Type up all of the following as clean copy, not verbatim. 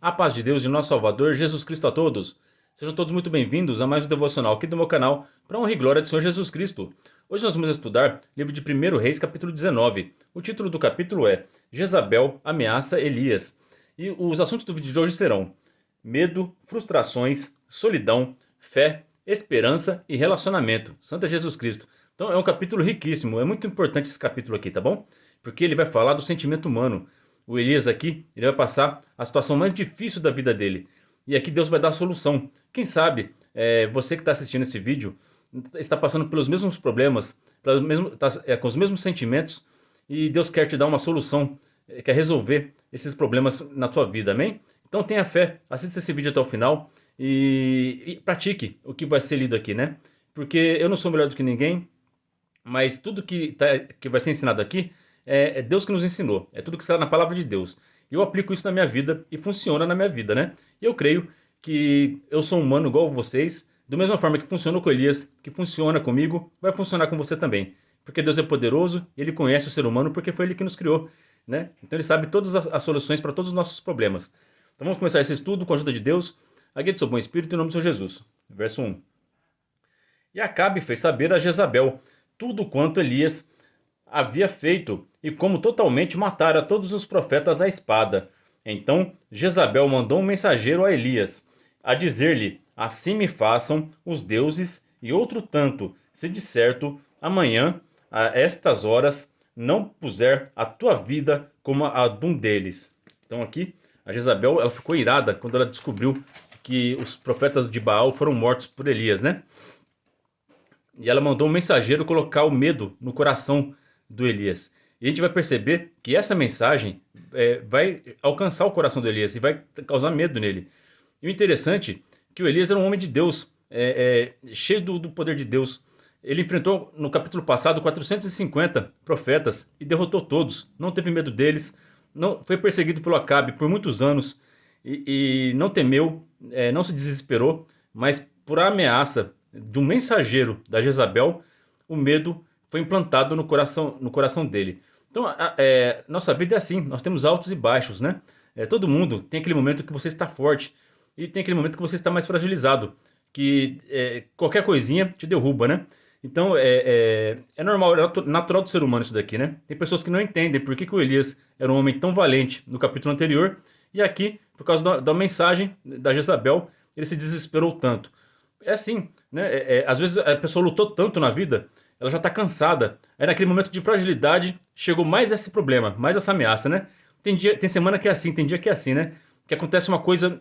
A paz de Deus de nosso Salvador, Jesus Cristo a todos. Sejam todos muito bem-vindos a mais um devocional aqui do meu canal, para honra e glória do Senhor Jesus Cristo. Hoje nós vamos estudar livro de 1 Reis, capítulo 19. O título do capítulo é Jezabel ameaça Elias. E os assuntos do vídeo de hoje serão medo, frustrações, solidão, fé, esperança e relacionamento. Santo Jesus Cristo. Então é um capítulo riquíssimo, é muito importante esse capítulo aqui, tá bom? Porque ele vai falar do sentimento humano. O Elias aqui, ele vai passar a situação mais difícil da vida dele. E aqui Deus vai dar a solução. Quem sabe, você que está assistindo esse vídeo, está passando pelos mesmos problemas, com os mesmos sentimentos, e Deus quer te dar uma solução, quer resolver esses problemas na tua vida, amém? Então tenha fé, assista esse vídeo até o final e pratique o que vai ser lido aqui, né? Porque eu não sou melhor do que ninguém, mas tudo que vai ser ensinado aqui é Deus que nos ensinou. É tudo que está na palavra de Deus. E eu aplico isso na minha vida e funciona na minha vida, né? E eu creio que eu sou humano igual vocês. Da mesma forma que funcionou com Elias, que funciona comigo, vai funcionar com você também. Porque Deus é poderoso, Ele conhece o ser humano porque foi Ele que nos criou, né? Então Ele sabe todas as soluções para todos os nossos problemas. Então vamos começar esse estudo com a ajuda de Deus. A guia do seu bom espírito em nome do Senhor Jesus. Verso 1. E Acabe fez saber a Jezabel tudo quanto Elias havia feito e como totalmente matara todos os profetas à espada. Então Jezabel mandou um mensageiro a Elias, a dizer-lhe: assim me façam os deuses e outro tanto, se de certo amanhã, a estas horas, não puser a tua vida como a de um deles. Então aqui a Jezabel, ela ficou irada quando ela descobriu que os profetas de Baal foram mortos por Elias, né? E ela mandou um mensageiro colocar o medo no coração do Elias. E a gente vai perceber que essa mensagem vai alcançar o coração do Elias e vai causar medo nele. E o interessante é que o Elias era um homem de Deus, cheio do poder de Deus. Ele enfrentou no capítulo passado 450 profetas e derrotou todos. Não teve medo deles, não foi perseguido pelo Acabe por muitos anos e não temeu, não se desesperou, mas por ameaça de um mensageiro da Jezabel, o medo foi implantado no coração dele. Então, nossa vida é assim, nós temos altos e baixos, né? Todo mundo tem aquele momento que você está forte e tem aquele momento que você está mais fragilizado, que qualquer coisinha te derruba, né? Então, é normal, é natural do ser humano isso daqui, né? Tem pessoas que não entendem por que o Elias era um homem tão valente no capítulo anterior e aqui, por causa da mensagem da Jezabel, ele se desesperou tanto. É assim, né? Às vezes a pessoa lutou tanto na vida, ela já está cansada. Aí naquele momento de fragilidade chegou mais esse problema, mais essa ameaça, né? Tem semana que é assim, tem dia que é assim, né? Que acontece uma coisa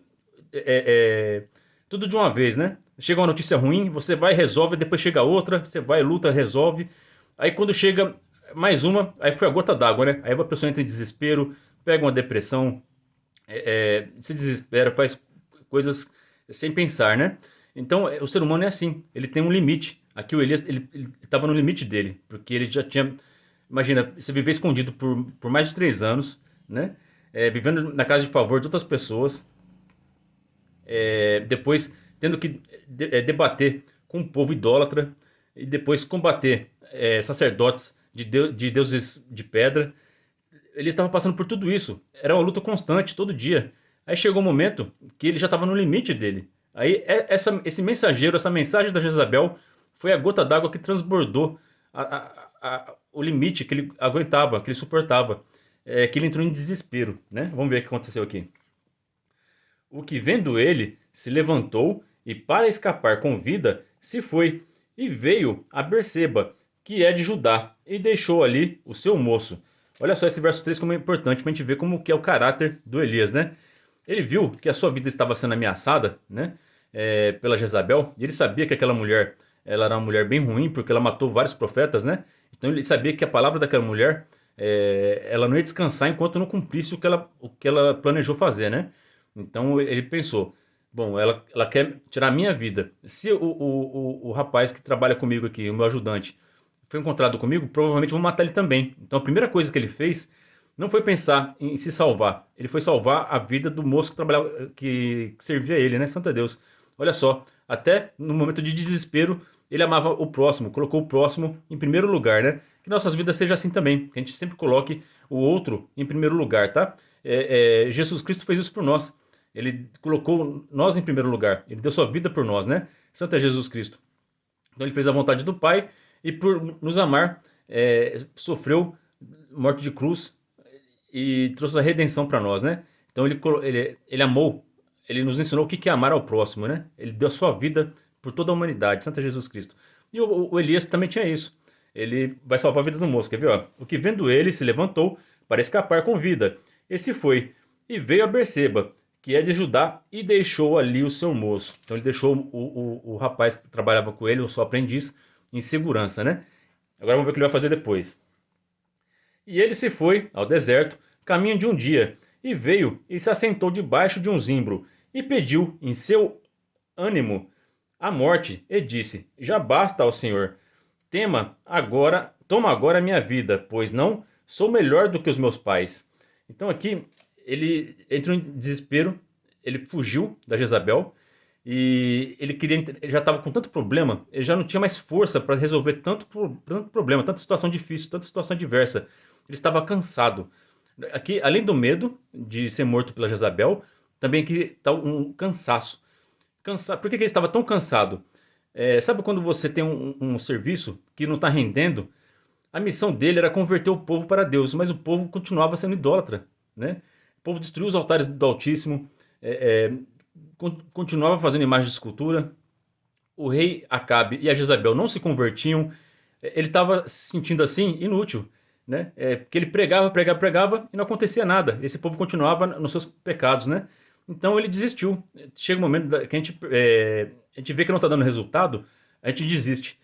tudo de uma vez, né? Chega uma notícia ruim, você vai, resolve, depois chega outra, você vai, luta, resolve. Aí quando chega mais uma, aí foi a gota d'água, né? Aí a pessoa entra em desespero, pega uma depressão, se desespera, faz coisas sem pensar, né? Então o ser humano é assim, ele tem um limite. Aqui o Elias, ele estava no limite dele, porque ele já tinha... Imagina, você viver escondido por mais de 3 anos, né? Vivendo na casa de favor de outras pessoas, depois tendo que debater com um povo idólatra, e depois combater sacerdotes de deuses de pedra. Ele estava passando por tudo isso, era uma luta constante, todo dia. Aí chegou um momento que ele já estava no limite dele. Aí esse mensageiro, essa mensagem da Jezabel foi a gota d'água que transbordou o limite que ele aguentava, que ele suportava, que ele entrou em desespero, né? Vamos ver o que aconteceu aqui. O que vendo ele se levantou e para escapar com vida se foi e veio a Berseba, que é de Judá, e deixou ali o seu moço. Olha só esse verso 3 como é importante para a gente ver como que é o caráter do Elias, né? Ele viu que a sua vida estava sendo ameaçada, né? Pela Jezabel, e ele sabia que aquela mulher, ela era uma mulher bem ruim, porque ela matou vários profetas, né? Então ele sabia que a palavra daquela mulher, ela não ia descansar enquanto não cumprisse o que ela planejou fazer, né? Então ele pensou, bom, ela quer tirar a minha vida. Se o rapaz que trabalha comigo aqui, o meu ajudante, foi encontrado comigo, provavelmente vou matar ele também. Então a primeira coisa que ele fez não foi pensar em se salvar. Ele foi salvar a vida do moço que trabalhava, que servia ele, né? Santo Deus. Olha só, até no momento de desespero, ele amava o próximo, colocou o próximo em primeiro lugar, né? Que nossas vidas seja assim também, que a gente sempre coloque o outro em primeiro lugar, tá? Jesus Cristo fez isso por nós. Ele colocou nós em primeiro lugar. Ele deu sua vida por nós, né? Santo é Jesus Cristo. Então ele fez a vontade do Pai e por nos amar, sofreu morte de cruz e trouxe a redenção para nós, né? Então ele amou, ele nos ensinou o que é amar ao próximo, né? Ele deu a sua vida por toda a humanidade, Santo é Jesus Cristo. E o Elias também tinha isso. Ele vai salvar a vida do moço, quer ver? Ó? O que vendo ele se levantou para escapar com vida. Esse foi e veio a Berseba, que é de Judá, e deixou ali o seu moço. Então ele deixou o rapaz que trabalhava com ele, o seu aprendiz, em segurança, né? Agora vamos ver o que ele vai fazer depois. E ele se foi ao deserto, caminho de um dia, e veio e se assentou debaixo de um zimbro, e pediu em seu ânimo a morte, e disse: Já basta ao Senhor, toma agora a minha vida, pois não sou melhor do que os meus pais. Então aqui ele entrou em desespero, ele fugiu da Jezabel e ele já estava com tanto problema, ele já não tinha mais força para resolver tanto problema, tanta situação difícil, tanta situação adversa. Ele estava cansado. Aqui, além do medo de ser morto pela Jezabel, também aqui está um cansaço. Por que ele estava tão cansado? Sabe quando você tem um serviço que não está rendendo? A missão dele era converter o povo para Deus, mas o povo continuava sendo idólatra, né? O povo destruiu os altares do Altíssimo, continuava fazendo imagens de escultura. O rei Acabe e a Jezabel não se convertiam. Ele estava se sentindo assim inútil, né? Porque ele pregava e não acontecia nada. Esse povo continuava nos seus pecados, né? Então ele desistiu. Chega um momento que a gente vê que não está dando resultado, a gente desiste.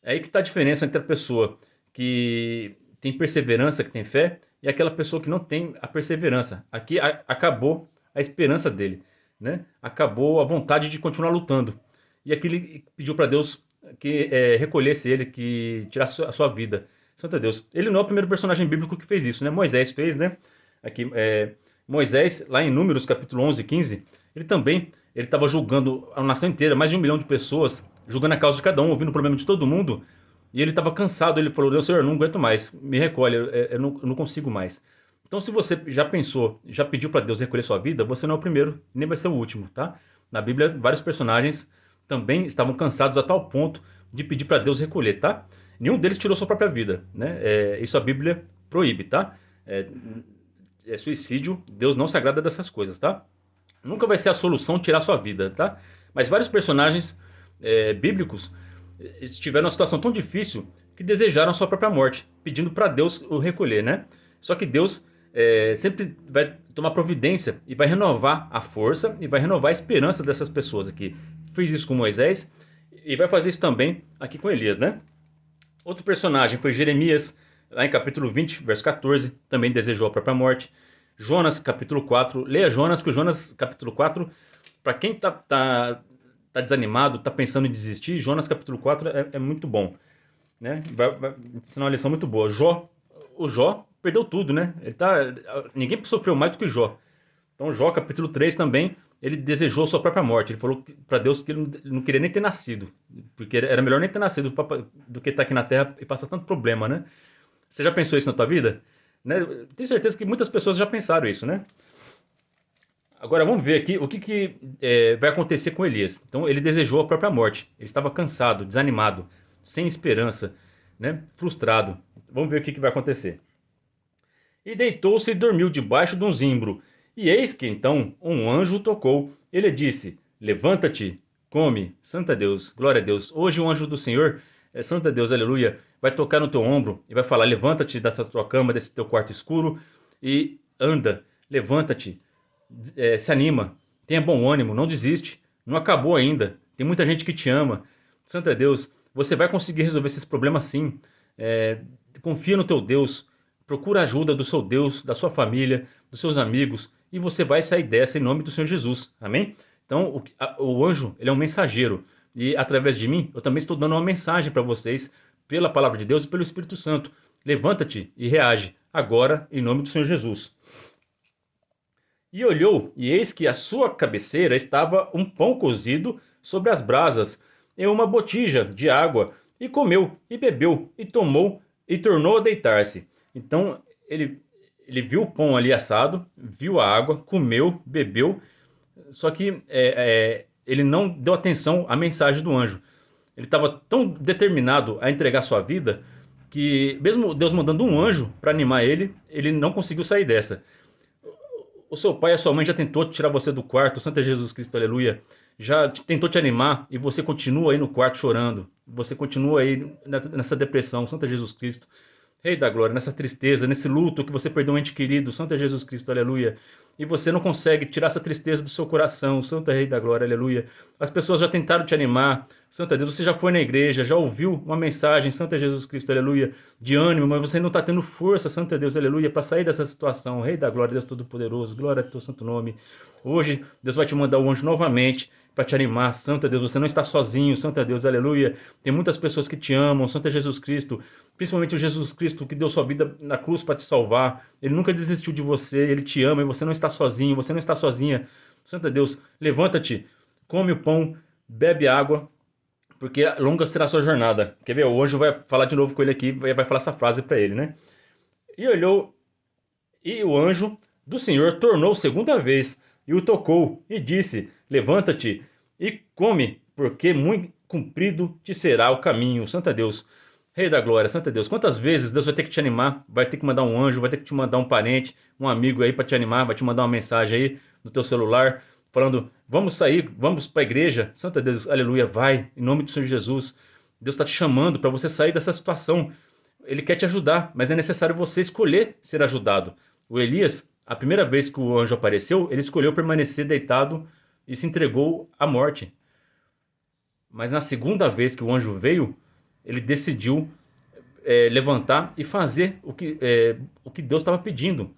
É aí que está a diferença entre a pessoa que tem perseverança, que tem fé, e aquela pessoa que não tem a perseverança. Aqui acabou a esperança dele, né? Acabou a vontade de continuar lutando. E aqui ele pediu para Deus que recolhesse ele, que tirasse a sua vida. Santo Deus. Ele não é o primeiro personagem bíblico que fez isso, né? Moisés fez, né? Aqui, Moisés, lá em Números, capítulo 11 e 15, ele estava julgando a nação inteira, mais de 1 milhão de pessoas, julgando a causa de cada um, ouvindo o problema de todo mundo. E ele estava cansado, ele falou: Deus, Senhor, eu não aguento mais, me recolhe, eu não consigo mais. Então, se você já pensou, já pediu para Deus recolher sua vida, você não é o primeiro, nem vai ser o último, tá? Na Bíblia, vários personagens também estavam cansados a tal ponto de pedir para Deus recolher, tá? Nenhum deles tirou sua própria vida, né? Isso a Bíblia proíbe, tá? É suicídio, Deus não se agrada dessas coisas, tá? Nunca vai ser a solução tirar sua vida, tá? Mas vários personagens bíblicos estiveram numa situação tão difícil que desejaram a sua própria morte, pedindo para Deus o recolher, né? Só que Deus sempre vai tomar providência e vai renovar a força e vai renovar a esperança dessas pessoas aqui. Fez isso com Moisés e vai fazer isso também aqui com Elias, né? Outro personagem foi Jeremias, lá em capítulo 20, verso 14, também desejou a própria morte. Jonas, capítulo 4, leia Jonas, que o Jonas, capítulo 4, para quem tá desanimado, tá pensando em desistir, Jonas, capítulo 4 é muito bom, né? Vai ensinar uma lição muito boa. O Jó perdeu tudo, né? Ninguém sofreu mais do que Jó. Então Jó, capítulo 3 também, ele desejou sua própria morte. Ele falou para Deus que ele não queria nem ter nascido, porque era melhor nem ter nascido do que estar aqui na Terra e passar tanto problema, né? Você já pensou isso na tua vida? Né? Tenho certeza que muitas pessoas já pensaram isso, né? Agora vamos ver aqui o que vai acontecer com Elias. Então ele desejou a própria morte. Ele estava cansado, desanimado, sem esperança, né? Frustrado. Vamos ver o que vai acontecer. E deitou-se e dormiu debaixo de um zimbro. E eis que então um anjo tocou. Ele disse: Levanta-te, come. Santo Deus, glória a Deus. Hoje o anjo do Senhor, Santo Deus, aleluia, vai tocar no teu ombro e vai falar: Levanta-te dessa tua cama, desse teu quarto escuro e anda. Levanta-te, se anima, tenha bom ânimo, não desiste. Não acabou ainda. Tem muita gente que te ama. Santo Deus, você vai conseguir resolver esses problemas sim. Confia no teu Deus. Procura a ajuda do seu Deus, da sua família, dos seus amigos, e você vai sair dessa em nome do Senhor Jesus. Amém? Então, o anjo, ele é um mensageiro. E através de mim, eu também estou dando uma mensagem para vocês, pela palavra de Deus e pelo Espírito Santo. Levanta-te e reage, agora, em nome do Senhor Jesus. E olhou, e eis que à sua cabeceira estava um pão cozido sobre as brasas, e uma botija de água, e comeu, e bebeu, e tomou, e tornou a deitar-se. Então ele viu o pão ali assado, viu a água, comeu, bebeu, Só que ele não deu atenção à mensagem do anjo. Ele estava tão determinado a entregar sua vida que, mesmo Deus mandando um anjo para animar ele, ele não conseguiu sair dessa. O seu pai e a sua mãe já tentou tirar você do quarto, Santo Jesus Cristo, aleluia. Já tentou te animar e você continua aí no quarto chorando. Você continua aí nessa depressão, Santo Jesus Cristo. Rei da glória, nessa tristeza, nesse luto que você perdeu um ente querido, Santo Jesus Cristo, aleluia. E você não consegue tirar essa tristeza do seu coração, Santo Rei da glória, aleluia. As pessoas já tentaram te animar, Santo Deus, você já foi na igreja, já ouviu uma mensagem, Santo Jesus Cristo, aleluia, de ânimo, mas você não está tendo força, Santo Deus, aleluia, para sair dessa situação. Rei da glória, Deus Todo-Poderoso, glória ao teu santo nome. Hoje, Deus vai te mandar o anjo novamente para te animar, Santo Deus, você não está sozinho, Santo Deus, aleluia. Tem muitas pessoas que te amam, Santo Jesus Cristo, principalmente o Jesus Cristo que deu sua vida na cruz para te salvar. Ele nunca desistiu de você, ele te ama e você não está sozinho, você não está sozinha. Santo Deus, levanta-te, come o pão, bebe água, porque longa será a sua jornada. Quer ver? O anjo vai falar de novo com ele aqui, vai falar essa frase para ele, né? E olhou, e o anjo do Senhor tornou segunda vez e o tocou e disse: levanta-te e come, porque muito comprido te será o caminho. Santo Deus, Rei da glória, Santo Deus, quantas vezes Deus vai ter que te animar, vai ter que mandar um anjo, vai ter que te mandar um parente, um amigo aí para te animar, vai te mandar uma mensagem aí no teu celular, falando, vamos sair, vamos para a igreja, Santo Deus, aleluia, vai, em nome do Senhor Jesus. Deus está te chamando para você sair dessa situação. Ele quer te ajudar, mas é necessário você escolher ser ajudado. O Elias, a primeira vez que o anjo apareceu, ele escolheu permanecer deitado e se entregou à morte. Mas na segunda vez que o anjo veio, ele decidiu levantar e fazer o que Deus estava pedindo.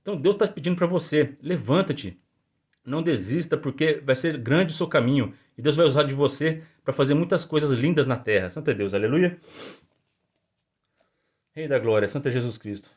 Então Deus está pedindo para você, levanta-te, não desista, porque vai ser grande o seu caminho e Deus vai usar de você para fazer muitas coisas lindas na terra. Santo Deus, aleluia. Rei da glória, Santo Jesus Cristo.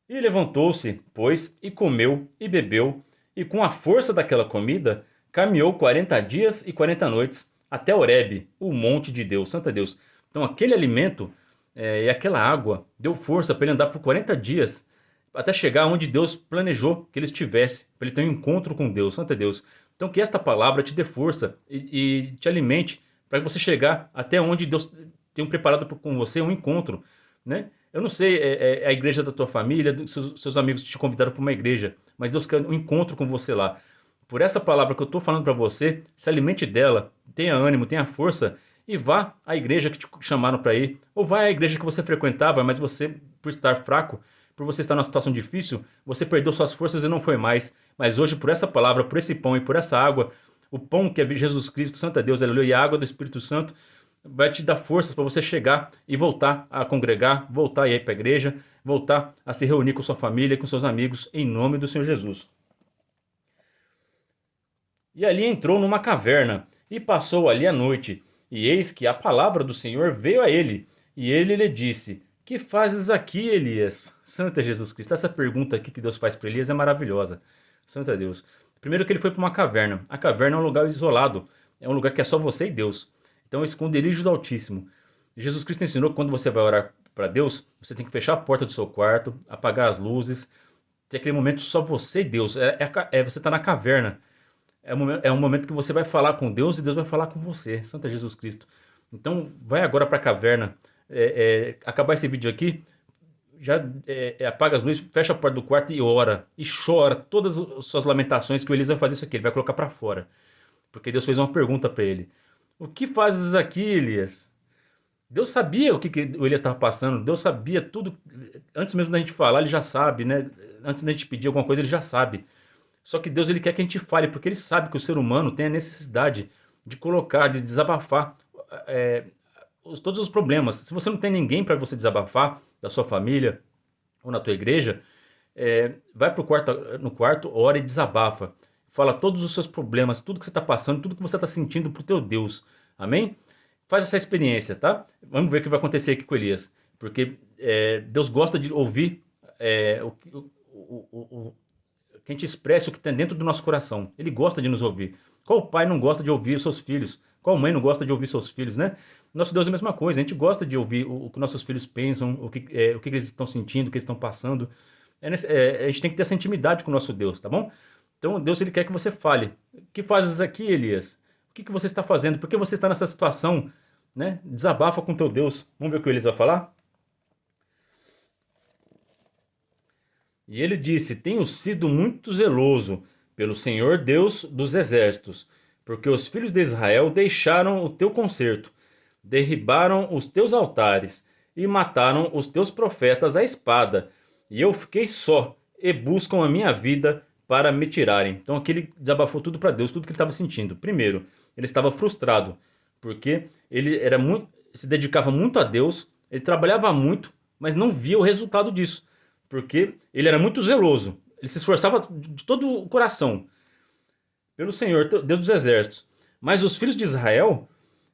E levantou-se, pois, e comeu e bebeu, e com a força daquela comida, caminhou 40 dias e 40 noites até Horebe, o monte de Deus, Santo Deus. Então aquele alimento e aquela água deu força para ele andar por 40 dias, até chegar onde Deus planejou que ele estivesse, para ele ter um encontro com Deus, Santo Deus. Então que esta palavra te dê força e te alimente, para você chegar até onde Deus tem preparado com você um encontro, né? Eu não sei, a igreja da tua família, seus amigos te convidaram para uma igreja, mas Deus quer um encontro com você lá. Por essa palavra que eu estou falando para você, se alimente dela, tenha ânimo, tenha força e vá à igreja que te chamaram para ir, ou vá à igreja que você frequentava, mas você, por estar fraco, por você estar numa situação difícil, você perdeu suas forças e não foi mais. Mas hoje, por essa palavra, por esse pão e por essa água, o pão que é Jesus Cristo, Santo Deus, aleluia, e a água do Espírito Santo, vai te dar forças para você chegar e voltar a congregar, voltar a ir para a igreja, voltar a se reunir com sua família, com seus amigos, em nome do Senhor Jesus. E ali entrou numa caverna e passou ali a noite. E eis que a palavra do Senhor veio a ele. E ele lhe disse: que fazes aqui, Elias? Santo Jesus Cristo. Essa pergunta aqui que Deus faz para Elias é maravilhosa. Santo Deus. Primeiro que ele foi para uma caverna. A caverna é um lugar isolado. É um lugar que é só você e Deus. Então é o esconderijo do Altíssimo. Jesus Cristo ensinou que quando você vai orar para Deus, você tem que fechar a porta do seu quarto, apagar as luzes, ter aquele momento só você e Deus. Você está na caverna. É um momento que você vai falar com Deus e Deus vai falar com você. Santo Jesus Cristo. Então vai agora para a caverna. Acabar esse vídeo aqui, já apaga as luzes, fecha a porta do quarto e ora. E chora todas as suas lamentações, que o Elias vai fazer isso aqui. Ele vai colocar para fora. Porque Deus fez uma pergunta para ele. O que fazes aqui, Elias? Deus sabia o que o Elias estava passando. Deus sabia tudo. Antes mesmo da gente falar, ele já sabe, né? Antes da gente pedir alguma coisa, ele já sabe. Só que Deus, ele quer que a gente fale, porque ele sabe que o ser humano tem a necessidade de colocar, de desabafar todos os problemas. Se você não tem ninguém para você desabafar, da sua família ou na tua igreja, vai no quarto, ora e desabafa. Fala todos os seus problemas, tudo que você está passando, tudo que você está sentindo pro teu Deus. Amém? Faz essa experiência, tá? Vamos ver o que vai acontecer aqui com Elias. Porque Deus gosta de ouvir que a gente expresse o que tem dentro do nosso coração. Ele gosta de nos ouvir. Qual pai não gosta de ouvir os seus filhos? Qual mãe não gosta de ouvir seus filhos, né? Nosso Deus é a mesma coisa. A gente gosta de ouvir o que nossos filhos pensam, o que eles estão sentindo, o que eles estão passando. A gente tem que ter essa intimidade com o nosso Deus, tá bom? Então Deus ele quer que você fale. O que fazes aqui, Elias? O que você está fazendo? Por que você está nessa situação? Né? Desabafa com teu Deus. Vamos ver o que o Elias vai falar? E ele disse: Tenho sido muito zeloso pelo Senhor Deus dos exércitos, porque os filhos de Israel deixaram o teu concerto, derribaram os teus altares e mataram os teus profetas à espada. E eu fiquei só, e buscam a minha vida para me tirarem. Então aqui ele desabafou tudo para Deus, tudo que ele estava sentindo. Primeiro, ele estava frustrado, porque ele era muito, se dedicava muito a Deus, ele trabalhava muito, mas não via o resultado disso, porque ele era muito zeloso, ele se esforçava de todo o coração pelo Senhor, Deus dos exércitos. Mas os filhos de Israel,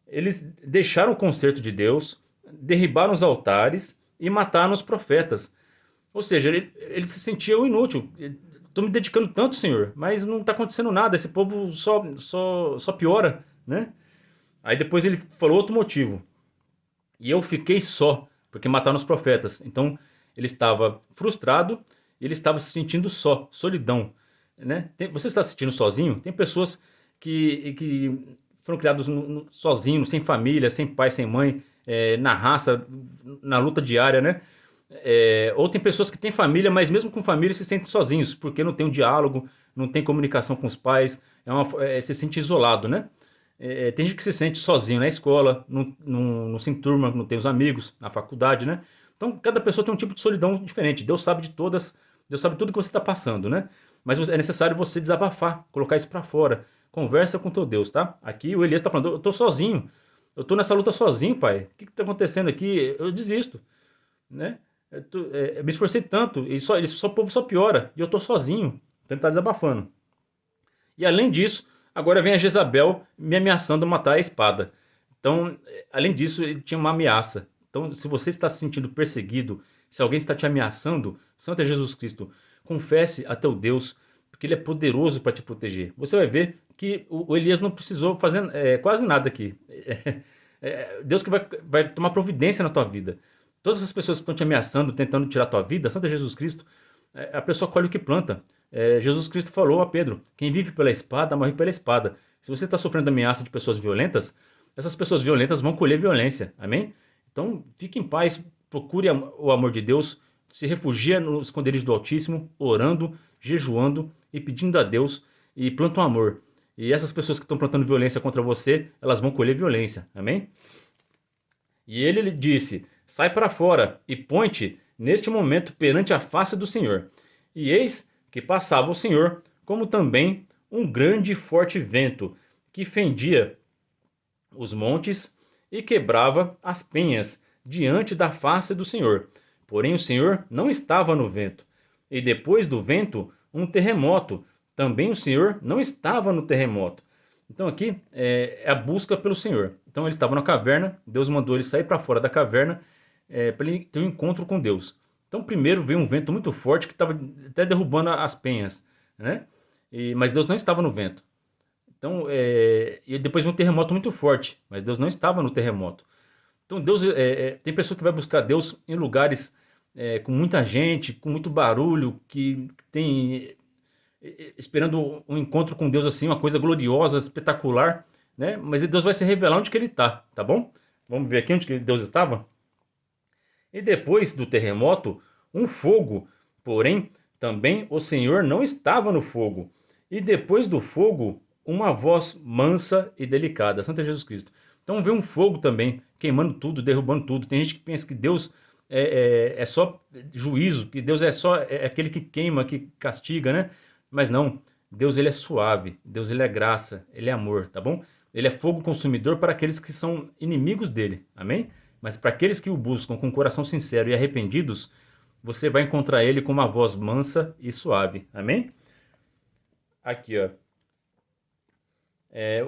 eles deixaram o concerto de Deus, derribaram os altares e mataram os profetas. Ou seja, ele se sentia inútil. Estou me dedicando tanto, Senhor, mas não está acontecendo nada. Esse povo só piora, né? Aí depois ele falou outro motivo. E eu fiquei só, porque mataram os profetas. Então ele estava frustrado e ele estava se sentindo só, solidão. Né? Você está se sentindo sozinho? Tem pessoas que foram criados sozinhos, sem família, sem pai, sem mãe, na raça, na luta diária, né? Ou tem pessoas que têm família, mas mesmo com família se sentem sozinhos, porque não tem um diálogo, não tem comunicação com os pais, se sente isolado, né? Tem gente que se sente sozinho na escola, não se enturma, não tem os amigos, na faculdade, né? Então cada pessoa tem um tipo de solidão diferente. Deus sabe de todas, Deus sabe tudo que você está passando, né? Mas é necessário você desabafar, colocar isso para fora. Conversa com teu Deus, tá? Aqui o Elias está falando: eu tô sozinho, eu tô nessa luta sozinho, pai. O que está acontecendo aqui? Eu desisto, né? Eu me esforcei tanto e o povo só piora e eu tô sozinho. Então ele tá desabafando. E além disso, agora vem a Jezabel me ameaçando matar a espada. Então, além disso, ele tinha uma ameaça. Então, se você está se sentindo perseguido, se alguém está te ameaçando, Santo é Jesus Cristo, confesse a teu Deus, porque ele é poderoso para te proteger. Você vai ver que o Elias não precisou fazer quase nada aqui. Deus que vai tomar providência na tua vida. Todas as pessoas que estão te ameaçando, tentando tirar a tua vida, Santo é Jesus Cristo, a pessoa colhe o que planta. Jesus Cristo falou a Pedro: quem vive pela espada, morre pela espada. Se você está sofrendo ameaça de pessoas violentas, essas pessoas violentas vão colher violência. Amém? Então, fique em paz, procure o amor de Deus, se refugia no esconderijo do Altíssimo, orando, jejuando e pedindo a Deus, e planta o amor. E essas pessoas que estão plantando violência contra você, elas vão colher violência. Amém? E ele disse: sai para fora e põe-te neste momento perante a face do Senhor. E eis que passava o Senhor, como também um grande e forte vento, que fendia os montes e quebrava as penhas diante da face do Senhor. Porém o Senhor não estava no vento. E depois do vento, um terremoto. Também o Senhor não estava no terremoto. Então aqui é a busca pelo Senhor. Então ele estava na caverna, Deus mandou ele sair para fora da caverna para ele ter um encontro com Deus. Então primeiro veio um vento muito forte que estava até derrubando as penhas, né? Mas Deus não estava no vento. Então, e depois veio um terremoto muito forte, mas Deus não estava no terremoto. Então Deus tem pessoa que vai buscar Deus em lugares com muita gente, com muito barulho, que tem esperando um encontro com Deus assim, uma coisa gloriosa, espetacular, né? Mas Deus vai se revelar onde que ele está, tá bom? Vamos ver aqui onde que Deus estava? E depois do terremoto, um fogo, porém também o Senhor não estava no fogo. E depois do fogo, uma voz mansa e delicada. Santo é Jesus Cristo. Então vê um fogo também, queimando tudo, derrubando tudo. Tem gente que pensa que Deus é só juízo, que Deus é só aquele que queima, que castiga, né? Mas não, Deus ele é suave, Deus ele é graça, ele é amor, tá bom? Ele é fogo consumidor para aqueles que são inimigos dele, amém? Mas para aqueles que o buscam com coração sincero e arrependidos, você vai encontrar ele com uma voz mansa e suave, amém? Aqui, ó.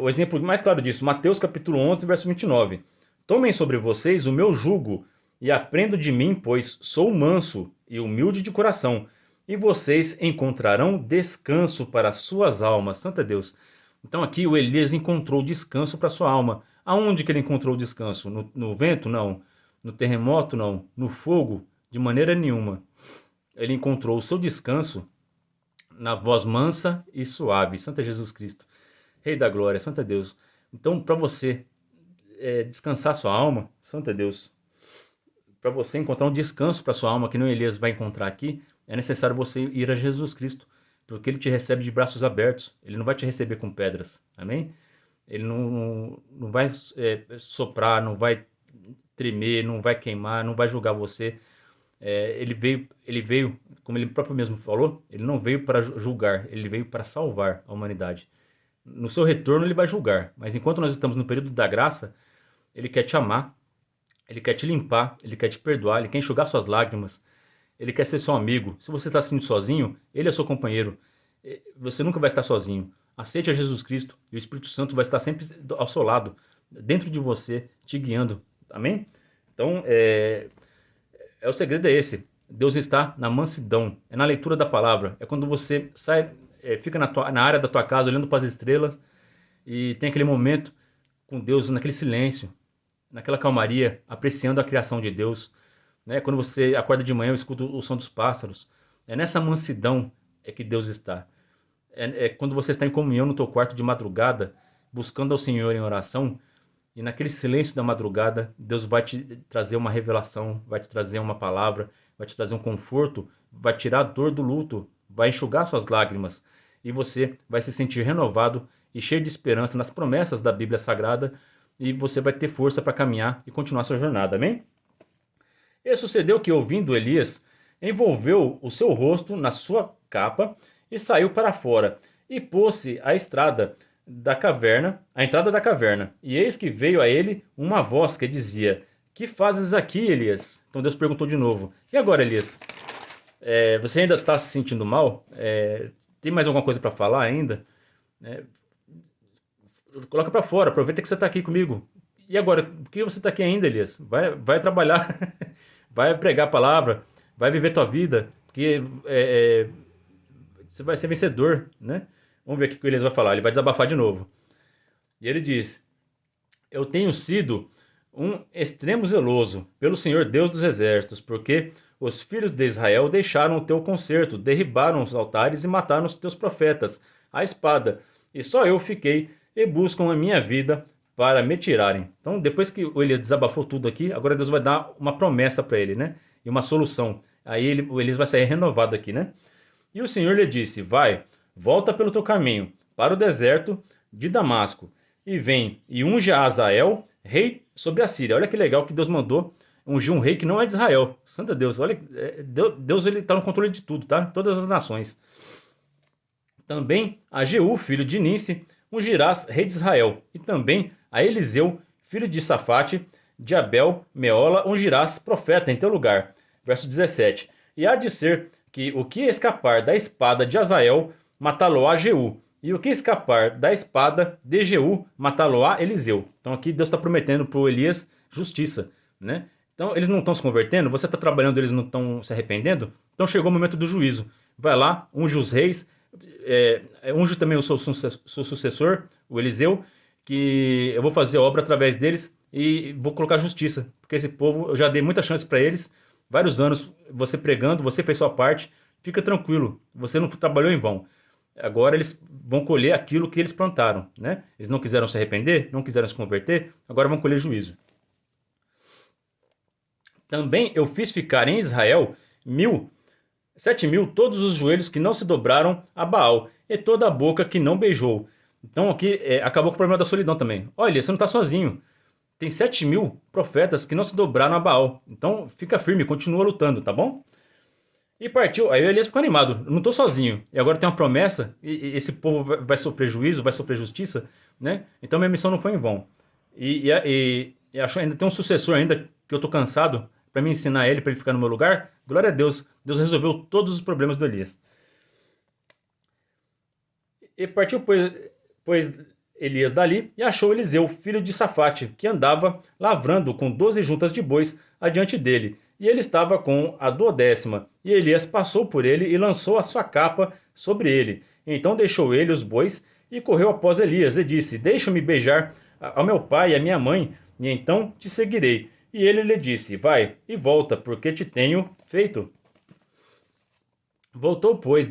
O exemplo mais claro disso, Mateus capítulo 11, verso 29. Tomem sobre vocês o meu jugo e aprendam de mim, pois sou manso e humilde de coração, e vocês encontrarão descanso para suas almas. Santo é Deus. Então aqui o Elias encontrou descanso para sua alma. Aonde que ele encontrou descanso? No vento? Não. No terremoto? Não. No fogo? De maneira nenhuma. Ele encontrou o seu descanso na voz mansa e suave. Santo Jesus Cristo, Rei da Glória, Santo Deus. Então, para você descansar sua alma, Santo Deus, para você encontrar um descanso para sua alma que não Elias vai encontrar aqui, é necessário você ir a Jesus Cristo, porque ele te recebe de braços abertos. Ele não vai te receber com pedras, amém? Ele não vai soprar, não vai tremer, não vai queimar, não vai julgar você. Ele veio, como ele próprio mesmo falou, ele não veio para julgar, ele veio para salvar a humanidade. No seu retorno ele vai julgar, mas enquanto nós estamos no período da graça, ele quer te amar, ele quer te limpar, ele quer te perdoar, ele quer enxugar suas lágrimas, ele quer ser seu amigo. Se você está se sentindo sozinho, ele é seu companheiro. Você nunca vai estar sozinho. Aceite a Jesus Cristo e o Espírito Santo vai estar sempre ao seu lado, dentro de você, te guiando. Amém? Então, o segredo é esse. Deus está na mansidão, é na leitura da palavra. É quando você sai, fica na área da tua casa olhando para as estrelas e tem aquele momento com Deus, naquele silêncio, naquela calmaria, apreciando a criação de Deus. Né? Quando você acorda de manhã e escuta o som dos pássaros. É nessa mansidão que Deus está. É quando você está em comunhão no teu quarto de madrugada, buscando ao Senhor em oração, e naquele silêncio da madrugada, Deus vai te trazer uma revelação, vai te trazer uma palavra, vai te trazer um conforto, vai tirar a dor do luto, vai enxugar suas lágrimas, e você vai se sentir renovado e cheio de esperança nas promessas da Bíblia Sagrada, e você vai ter força para caminhar e continuar sua jornada, amém? E sucedeu que, ouvindo Elias, envolveu o seu rosto na sua capa e saiu para fora, e pôs-se à entrada da caverna, e eis que veio a ele uma voz que dizia: que fazes aqui, Elias? Então Deus perguntou de novo: e agora, Elias? Você ainda está se sentindo mal? Tem mais alguma coisa para falar ainda? Coloca para fora, aproveita que você está aqui comigo. E agora, por que você está aqui ainda, Elias? Vai trabalhar, vai pregar a palavra, vai viver tua vida, porque você vai ser vencedor, né? Vamos ver o que o Elias vai falar. Ele vai desabafar de novo. E ele diz: eu tenho sido um extremo zeloso pelo Senhor Deus dos exércitos, porque os filhos de Israel deixaram o teu concerto, derribaram os altares e mataram os teus profetas à espada. E só eu fiquei e buscam a minha vida para me tirarem. Então, depois que o Elias desabafou tudo aqui, agora Deus vai dar uma promessa para ele, né? E uma solução. Aí o Elias vai sair renovado aqui, né? E o Senhor lhe disse: vai, volta pelo teu caminho para o deserto de Damasco, e vem e unge a Azael, rei sobre a Síria. Olha que legal que Deus mandou ungir um rei que não é de Israel. Santo Deus, olha, Deus ele está no controle de tudo, tá? Todas as nações. Também a Jeú, filho de Nice, ungirás rei de Israel. E também a Eliseu, filho de Safate, de Abel, Meola, ungirás profeta em teu lugar. Verso 17. E há de ser que o que escapar da espada de Azael, matá-lo-á Jeú. E o que escapar da espada de Jeú, matá-lo-á Eliseu. Então aqui Deus está prometendo para o Elias justiça, né? Então eles não estão se convertendo, você está trabalhando, eles não estão se arrependendo. Então chegou o momento do juízo. Vai lá, unge os reis, unge também o seu sucessor, o Eliseu, que eu vou fazer obra através deles e vou colocar justiça. Porque esse povo, eu já dei muita chance para eles, vários anos você pregando, você fez sua parte, fica tranquilo, você não trabalhou em vão. Agora eles vão colher aquilo que eles plantaram, né? Eles não quiseram se arrepender, não quiseram se converter, agora vão colher juízo. Também eu fiz ficar em Israel 7.000 todos os joelhos que não se dobraram a Baal, e toda a boca que não beijou. Então aqui acabou com o problema da solidão também. Olha, você não está sozinho. Tem 7.000 profetas que não se dobraram a Baal. Então fica firme, continua lutando, tá bom? E partiu. Aí o Elias ficou animado. Eu não estou sozinho. E agora tem uma promessa. E esse povo vai sofrer juízo, vai sofrer justiça, né? Então minha missão não foi em vão. E ainda tem um sucessor ainda que eu estou cansado para me ensinar ele, para ele ficar no meu lugar. Glória a Deus. Deus resolveu todos os problemas do Elias. E partiu, pois Elias dali e achou Eliseu, filho de Safate, que andava lavrando com 12 juntas de bois adiante dele. E ele estava com a 12ª. E Elias passou por ele e lançou a sua capa sobre ele. Então deixou ele os bois e correu após Elias e disse: deixa-me beijar ao meu pai e à minha mãe, e então te seguirei. E ele lhe disse: vai e volta, porque te tenho feito. Voltou, pois,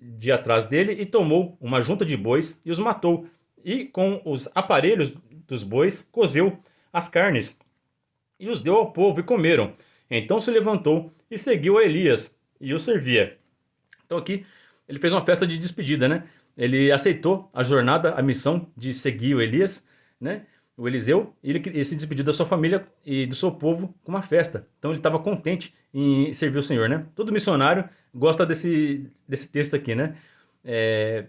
de atrás dele e tomou uma junta de bois e os matou. E com os aparelhos dos bois cozeu as carnes e os deu ao povo e comeram. Então se levantou e seguiu a Elias e o servia. Então aqui ele fez uma festa de despedida, né? Ele aceitou a jornada, a missão de seguir o Elias, né? O Eliseu, e ele se despediu da sua família e do seu povo com uma festa. Então ele estava contente em servir o Senhor, né? Todo missionário gosta desse texto aqui, né?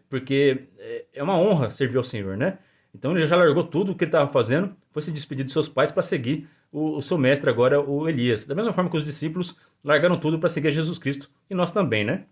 Porque é uma honra servir ao Senhor, né? Então ele já largou tudo o que ele estava fazendo, foi se despedir de seus pais para seguir o seu mestre agora, o Elias. Da mesma forma que os discípulos largaram tudo para seguir a Jesus Cristo, e nós também, né?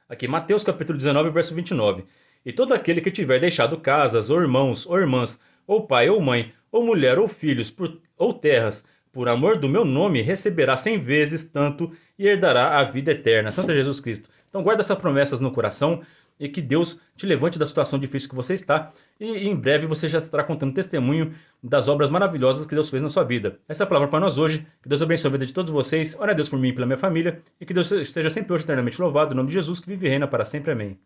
Aqui, Mateus capítulo 19, verso 29. E todo aquele que tiver deixado casas, ou irmãos, ou irmãs, ou pai, ou mãe, ou mulher, ou filhos, ou terras, por amor do meu nome, receberá 100 vezes tanto e herdará a vida eterna. Santo Jesus Cristo. Então guarda essas promessas no coração e que Deus te levante da situação difícil que você está. E em breve você já estará contando testemunho das obras maravilhosas que Deus fez na sua vida. Essa é a palavra para nós hoje. Que Deus abençoe a vida de todos vocês. Ore a Deus por mim e pela minha família. E que Deus seja sempre hoje eternamente louvado. Em nome de Jesus, que vive e reina para sempre. Amém.